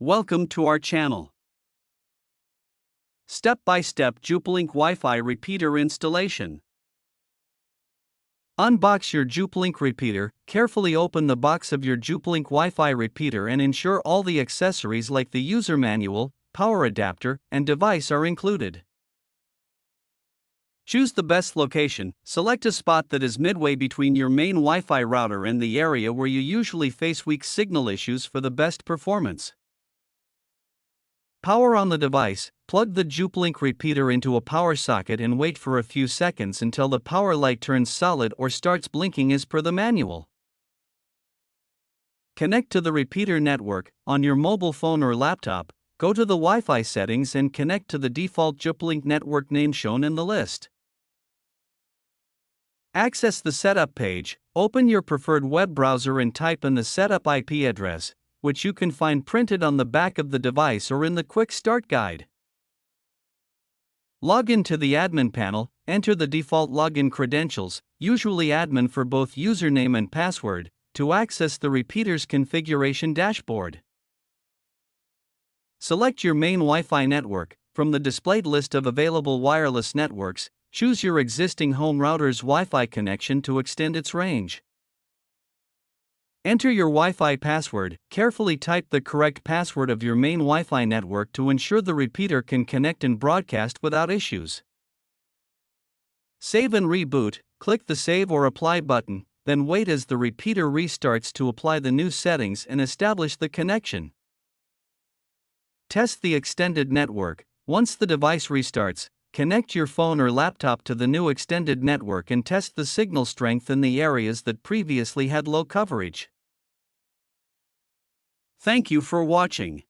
Welcome to our channel. Step-by-step Juplink Wi-Fi Repeater installation. Unbox your Juplink repeater, carefully open the box of your Juplink Wi-Fi repeater and ensure all the accessories like the user manual, power adapter, and device are included. Choose the best location. Select a spot that is midway between your main Wi-Fi router and the area where you usually face weak signal issues for the best performance. Power on the device. Plug the Juplink repeater into a power socket and wait for a few seconds until the power light turns solid or starts blinking as per the manual. Connect to the repeater network. On your mobile phone or laptop, go to the Wi-Fi settings and connect to the default Juplink network name shown in the list. Access the setup page. Open your preferred web browser and type in the setup IP address, which you can find printed on the back of the device or in the Quick Start Guide. Log in to the admin panel, enter the default login credentials, usually admin for both username and password, to access the repeater's configuration dashboard. Select your main Wi-Fi network. From the displayed list of available wireless networks, choose your existing home router's Wi-Fi connection to extend its range. Enter your Wi-Fi password. Carefully type the correct password of your main Wi-Fi network to ensure the repeater can connect and broadcast without issues. Save and reboot. Click the Save or Apply button, then wait as the repeater restarts to apply the new settings and establish the connection. Test the extended network. Once the device restarts, connect your phone or laptop to the new extended network and test the signal strength in the areas that previously had low coverage. Thank you for watching.